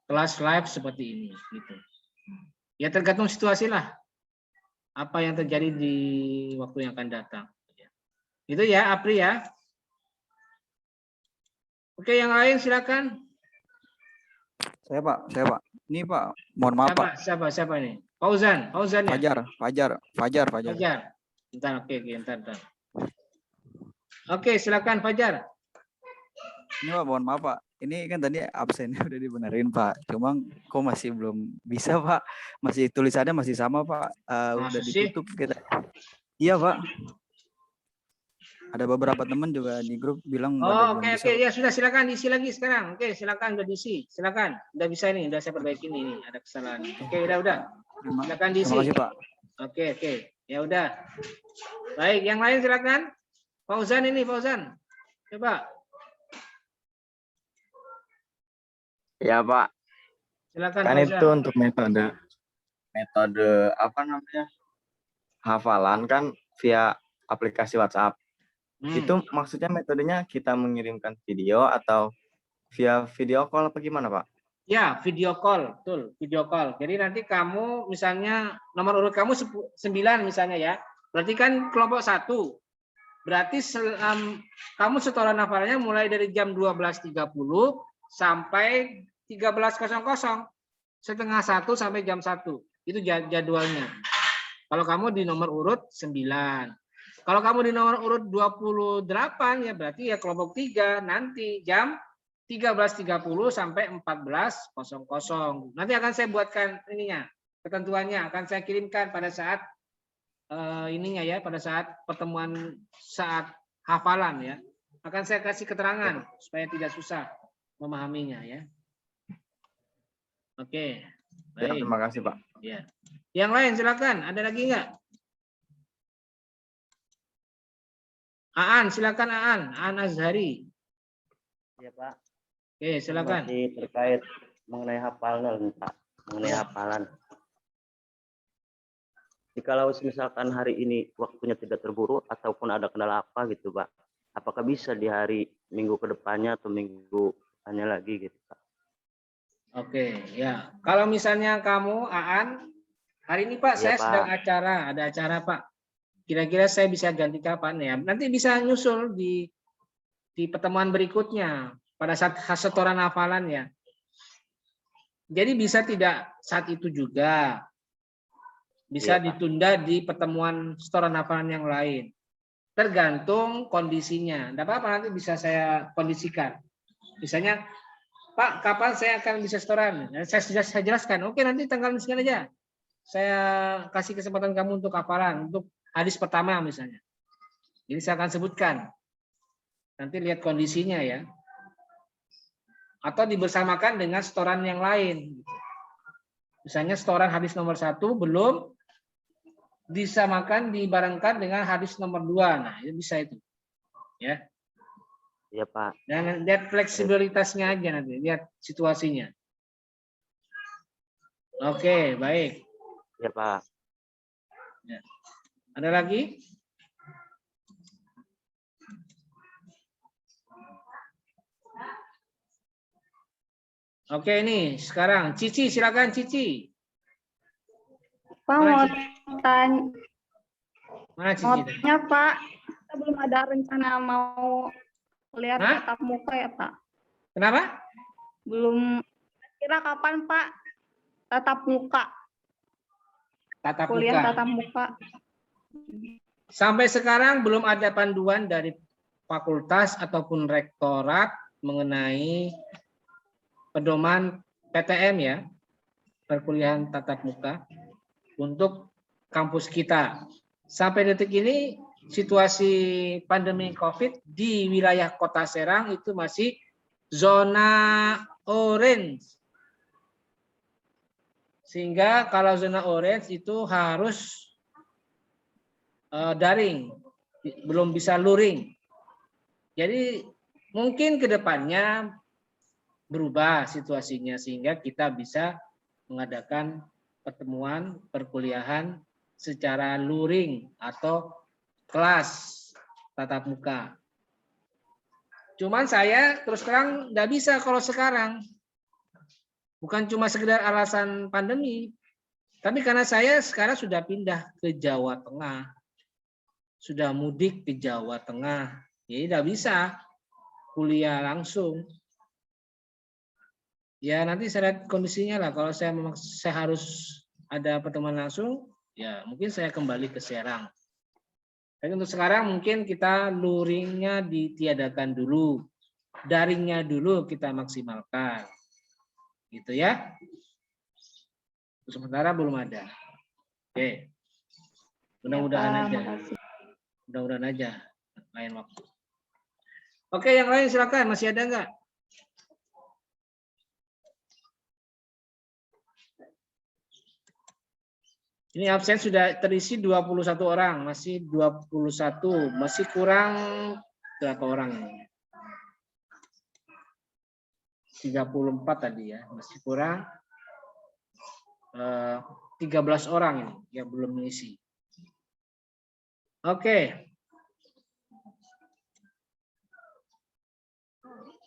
kelas live seperti ini gitu. Ya tergantung situasi lah. apa yang terjadi di waktu yang akan datang. Itu ya, Apri ya. Oke, yang lain silakan. Saya Pak. Ini Pak, mohon maaf Pak. Siapa ini? Fauzan ya? Fajar. Bentar, oke, bentar. Oke, silakan Fajar. Ini Pak, mohon maaf Pak. Ini kan tadi absennya udah dibenerin Pak. Cuma kok masih belum bisa Pak. Masih tulisannya masih sama Pak. Udah ditutup kita. Iya Pak. Ada beberapa teman juga di grup bilang Oh, oke, ya sudah, silakan diisi lagi sekarang. Oke, silakan udah diisi. Silakan. Udah bisa ini, udah saya perbaiki ini, ada kesalahan. Oke, udah. Silakan diisi. Terima kasih Pak. Oke. Ya udah. Baik, yang lain silakan. Fauzan. Coba. Ya Pak. Silakan Kan Fauzan. itu untuk metode apa namanya? Hafalan kan via aplikasi WhatsApp. Itu maksudnya metodenya kita mengirimkan video atau via video call apa gimana Pak? Ya, video call, betul, video call. Jadi nanti kamu misalnya nomor urut kamu 9 misalnya ya. Berarti kan kelompok 1. Berarti kamu setoran hafalannya mulai dari jam 12.30 sampai 13.00. Setengah 1 sampai jam 1. Itu jadwalnya. Kalau kamu di nomor urut 9. Kalau kamu di nomor urut 28 ya berarti ya kelompok 3 nanti jam 13.30 sampai 14.00. Nanti akan saya buatkan ininya, ketentuannya akan saya kirimkan pada saat ininya ya, pada saat pertemuan saat hafalan ya. Akan saya kasih keterangan supaya tidak susah memahaminya ya. Oke. Baik. Ya, terima kasih Pak. Ya. Yang lain silakan, ada lagi enggak? Silakan Aan Azhari. Ya Pak. Oke, silakan. Masih terkait mengenai hafalan Pak, mengenai hafalan. Jikalau misalkan hari ini waktunya tidak terburu ataupun ada kendala apa gitu Pak, apakah bisa di hari minggu kedepannya atau minggu depannya lagi gitu Pak? Oke, ya. Kalau misalnya kamu Aan, hari ini Pak, saya sedang ada acara Pak. Kira-kira saya bisa ganti kapan ya? Nanti bisa nyusul di pertemuan berikutnya pada saat setoran hafalan ya. Jadi bisa tidak saat itu juga. Bisa ditunda di pertemuan setoran hafalan yang lain. Tergantung kondisinya. Tidak apa-apa, nanti bisa saya kondisikan. Misalnya, Pak, kapan saya akan bisa setoran? Saya jelaskan. Oke, nanti tanggal sekian aja. Saya kasih kesempatan kamu untuk hafalan, untuk hadis pertama misalnya. Jadi saya akan sebutkan. Nanti lihat kondisinya ya. Atau dibersamakan dengan setoran yang lain. Misalnya setoran hadis nomor 1 belum disamakan, dibarengkan dengan hadis nomor 2. Nah, itu bisa itu. Ya. Iya, Pak. Dan lihat fleksibilitasnya aja nanti, lihat situasinya. Oke, baik. Iya, Pak. Ya. Ada lagi? Oke, ini sekarang Cici, silakan Cici. Pak, mau tanya. Mana Cici? Mau tanya, Pak. Kita belum ada rencana mau lihat tatap muka ya, Pak? Kenapa? Belum. Kira kapan, Pak? Tatap muka. Kuliah tatap muka. Sampai sekarang belum ada panduan dari fakultas ataupun rektorat mengenai pedoman PTM ya, perkuliahan tatap muka untuk kampus kita. Sampai detik ini situasi pandemi COVID di wilayah Kota Serang itu masih zona orange. Sehingga kalau zona orange itu harus daring, belum bisa luring. Jadi mungkin ke depannya berubah situasinya sehingga kita bisa mengadakan pertemuan perkuliahan secara luring atau kelas tatap muka. Cuman saya terus terang nggak bisa kalau sekarang. Bukan cuma sekedar alasan pandemi. Tapi karena saya sekarang sudah pindah ke Jawa Tengah, sudah mudik ke Jawa Tengah, jadi tidak bisa kuliah langsung. Ya nanti saya lihat kondisinya lah. Kalau saya memang saya harus ada pertemuan langsung, ya mungkin saya kembali ke Serang. Tapi untuk sekarang mungkin kita luringnya ditiadakan dulu, daringnya dulu kita maksimalkan, gitu ya. Sementara belum ada. Oke, mudah-mudahan aja. Mudah-mudahan aja lain waktu. Oke, yang lain silakan. Masih ada nggak? Ini absen sudah terisi 21 orang, masih 21, masih kurang berapa orang ini? 34 tadi ya, masih kurang 13 orang ini yang belum mengisi. Oke.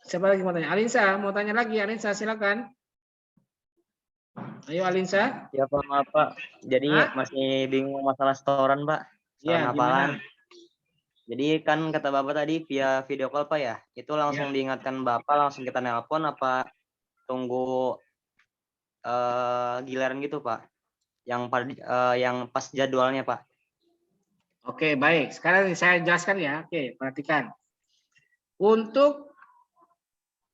Siapa lagi mau tanya? Alinsa, mau tanya lagi? Alinsa, silakan. Ayo Alinsa. Ya Pak, maaf Pak. Jadi masih bingung masalah setoran Pak. Ya, Setoran hafalan. Jadi kan kata Bapak tadi via video call Pak ya. Itu langsung diingatkan Bapak, langsung kita nelpon apa tunggu giliran gitu Pak. Yang pas jadwalnya Pak. Oke, baik. Sekarang saya jelaskan ya. Oke, perhatikan. Untuk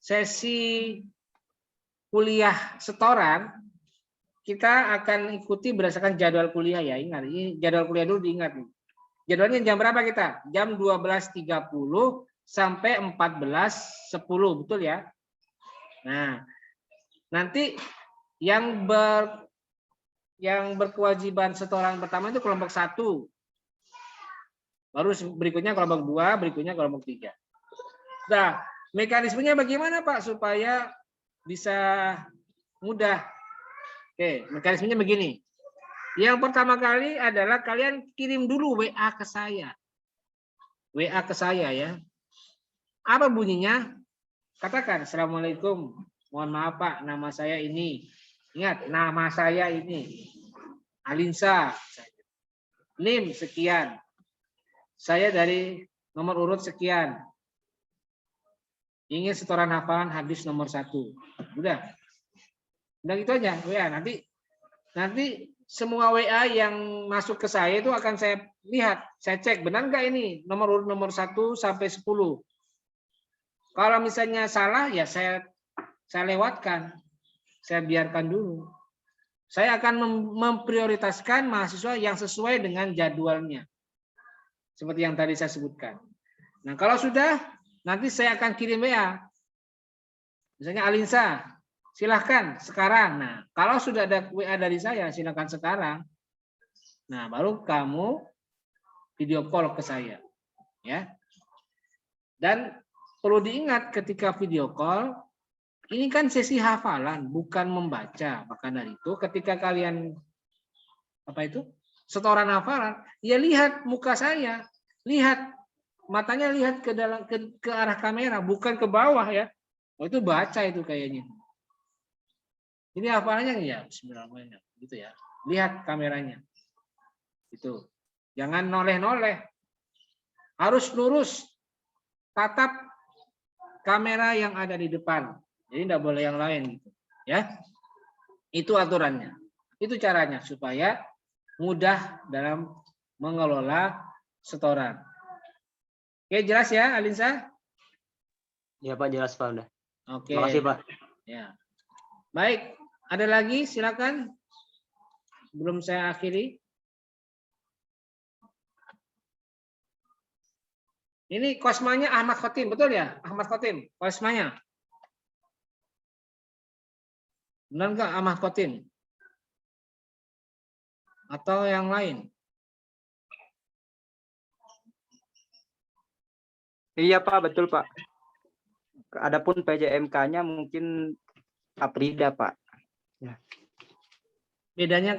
sesi kuliah setoran, kita akan ikuti berdasarkan jadwal kuliah ya. Ingat, ini jadwal kuliah dulu diingat. Jadwalnya jam berapa kita? Jam 12.30 sampai 14.10, betul ya? Nah, nanti yang berkewajiban setoran pertama itu kelompok 1. Baru berikutnya kelompok 2, berikutnya kelompok 3. Nah, mekanismenya bagaimana Pak supaya bisa mudah? Oke, mekanismenya begini. Yang pertama kali adalah kalian kirim dulu WA ke saya. WA ke saya ya. Apa bunyinya? Katakan, Assalamualaikum. Mohon maaf Pak, nama saya ini. Ingat, nama saya ini. Alinsa. NIM sekian. Saya dari nomor urut sekian. Ingin setoran hafalan hadis nomor 1. Udah gitu aja WA. Nanti semua WA yang masuk ke saya itu akan saya lihat, saya cek benar nggak ini nomor urut nomor 1 sampai 10. Kalau misalnya salah ya saya lewatkan, saya biarkan dulu. Saya akan memprioritaskan mahasiswa yang sesuai dengan jadwalnya, seperti yang tadi saya sebutkan. Nah kalau sudah, nanti saya akan kirim WA. Misalnya Alinsa, silahkan sekarang. Nah, kalau sudah ada WA dari saya, silahkan sekarang. Nah, baru kamu video call ke saya, ya. Dan perlu diingat ketika video call, ini kan sesi hafalan, bukan membaca. Maka dari itu, ketika kalian setoran hafalan, ya lihat muka saya, lihat matanya, lihat ke arah kamera, bukan ke bawah ya. Oh itu baca itu kayaknya. Ini hafalannya ya bismillahirrahmanirrahim gitu ya. Lihat kameranya. Itu. Jangan noleh-noleh. Harus lurus. Tatap kamera yang ada di depan. Jadi tidak boleh yang lain gitu, ya. Itu aturannya. Itu caranya supaya mudah dalam mengelola setoran. Oke, jelas ya Alinsa? Ya Pak, jelas Pak udah. Oke. Terima kasih Pak. Ya. Baik, ada lagi silakan. Belum saya akhiri. Ini kosmanya Ahmad Khotim, betul ya? Ahmad Khotim, kosmanya. Benar nggak Ahmad Khotim? Atau yang lain? Iya Pak, betul Pak. Adapun PJMK-nya mungkin Aprida Pak. Ya. Bedanya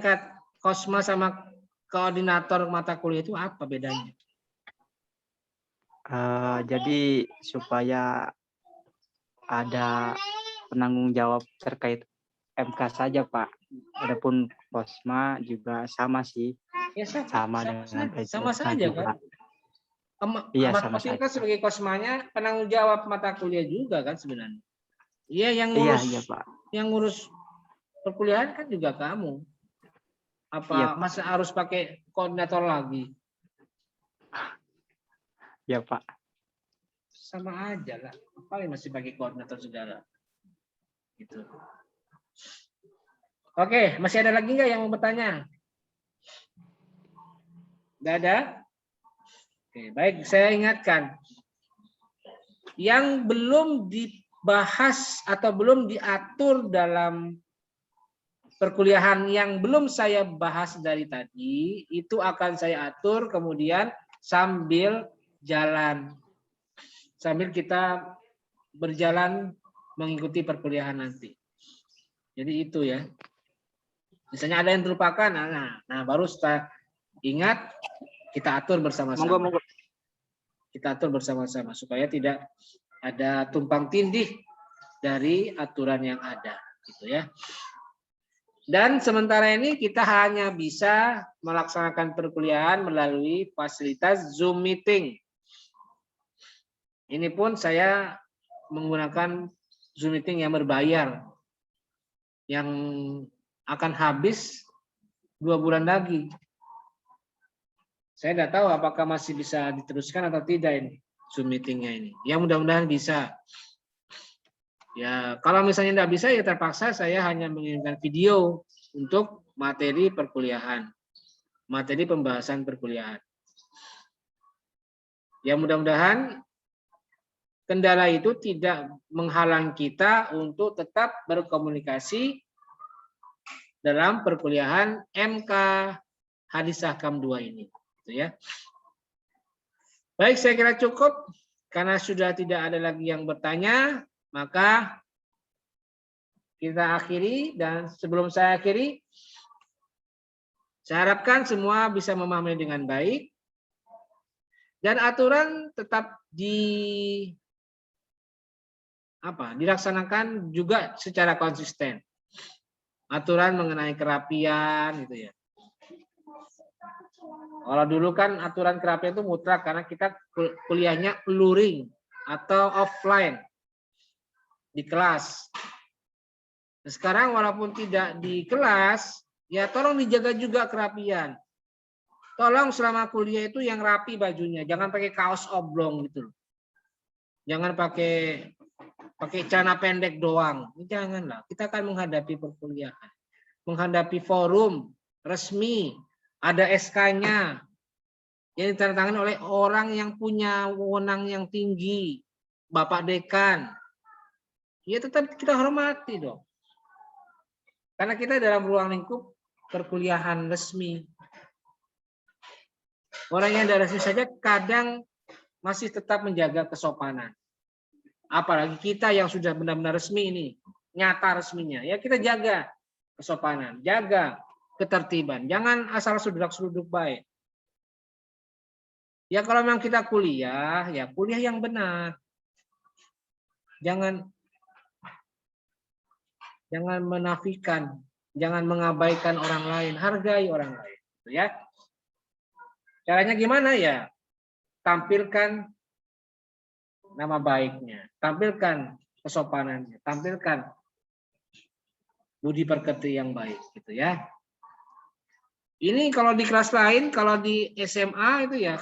Kosma sama koordinator mata kuliah itu apa bedanya? Jadi supaya ada penanggung jawab terkait MK saja Pak. Adapun Posma juga sama sih. Ya, Sama dengan sama PJK saja juga. kan. Iya, Ahmad sama Khotim saja. kan sebagai kosmanya penanggung jawab mata kuliah juga kan sebenarnya. Iya, yang Iya, ngurus iya Pak. yang ngurus perkuliahan kan juga kamu. Apa Iya, Pak. masa harus pakai koordinator lagi? Ya Pak. Sama aja lah. Paling masih pakai koordinator segala. Gitu. Oke, masih ada lagi nggak yang mau bertanya? Nggak ada? Oke, baik, saya ingatkan. Yang belum dibahas atau belum diatur dalam perkuliahan yang belum saya bahas dari tadi, itu akan saya atur kemudian sambil jalan. Sambil kita berjalan mengikuti perkuliahan nanti. Jadi itu ya. Misalnya ada yang terlupakan, nah baru setelah ingat kita atur bersama-sama. Kita atur bersama-sama supaya tidak ada tumpang tindih dari aturan yang ada, gitu ya. Dan sementara ini kita hanya bisa melaksanakan perkuliahan melalui fasilitas Zoom meeting. Ini pun saya menggunakan Zoom meeting yang berbayar, yang akan habis 2 bulan lagi. Saya tidak tahu apakah masih bisa diteruskan atau tidak ini Zoom meetingnya ini. Ya mudah-mudahan bisa. Ya kalau misalnya tidak bisa ya terpaksa saya hanya mengirimkan video untuk materi perkuliahan, materi pembahasan perkuliahan. Ya mudah-mudahan kendala itu tidak menghalang kita untuk tetap berkomunikasi dalam perkuliahan MK Hadis Ahkam 2 ini. Gitu ya. Baik, saya kira cukup. Karena sudah tidak ada lagi yang bertanya, maka kita akhiri. Dan sebelum saya akhiri, saya harapkan semua bisa memahami dengan baik. Dan aturan tetap dilaksanakan juga secara konsisten. Aturan mengenai kerapian gitu ya. Kalau dulu kan aturan kerapian itu mutlak karena kita kuliahnya luring atau offline di kelas. Nah, sekarang walaupun tidak di kelas, ya tolong dijaga juga kerapian. Tolong selama kuliah itu yang rapi bajunya, jangan pakai kaos oblong gitu. Jangan pakai celana pendek doang. Janganlah. Kita akan menghadapi perkuliahan, menghadapi forum resmi, ada SK-nya yang ditandatangani oleh orang yang punya wewenang yang tinggi, Bapak Dekan. Ya tetap kita hormati dong. Karena kita dalam ruang lingkup perkuliahan resmi. Orang yang dari resmi saja kadang masih tetap menjaga kesopanan. Apalagi kita yang sudah benar-benar resmi ini, nyata resminya. Ya kita jaga kesopanan, jaga ketertiban. Jangan asal sudak-suduk baik. Ya kalau memang kita kuliah, ya kuliah yang benar. Jangan menafikan, jangan mengabaikan orang lain, hargai orang lain. Ya. Caranya gimana ya? Tampilkan nama baiknya, tampilkan kesopanannya, tampilkan budi pekerti yang baik, gitu ya. Ini kalau di kelas lain, kalau di SMA itu ya,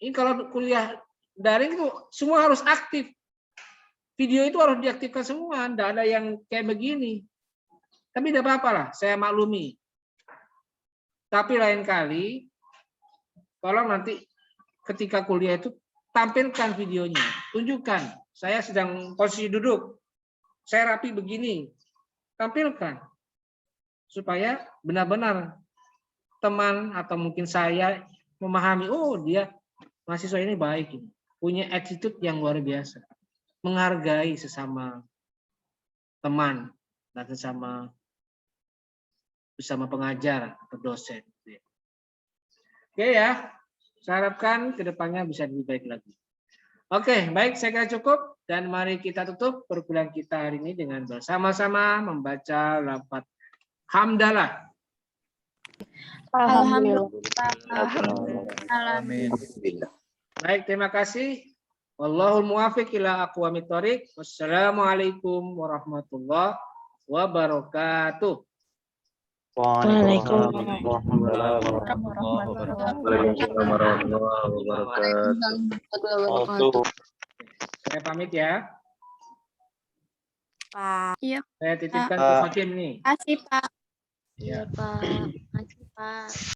ini kalau kuliah daring itu semua harus aktif. Video itu harus diaktifkan semua, tidak ada yang kayak begini. Tapi tidak apa-apa lah, saya maklumi. Tapi lain kali, tolong nanti ketika kuliah itu tampilkan videonya, tunjukkan. Saya sedang posisi duduk, saya rapi begini, tampilkan. Supaya benar-benar teman atau mungkin saya memahami, oh dia mahasiswa ini baik, punya attitude yang luar biasa. Menghargai sesama teman dan sesama pengajar atau dosen. Oke ya, saya harapkan kedepannya bisa lebih baik lagi. Oke, baik, saya kira cukup. Dan mari kita tutup perkuliahan kita hari ini dengan bersama-sama membaca lafaz hamdalah. Amin. Baik, terima kasih. Wallahul muwaffiq ila aqwamit thoriq. Wassalamualaikum warahmatullahi wabarakatuh. Waalaikumsalam warahmatullahi wabarakatuh. Saya pamit ya. Pak. Iya. Saya titipkan ke Hakim nih. Makasih, Pak. Ya. Pak. Makasih, Pak.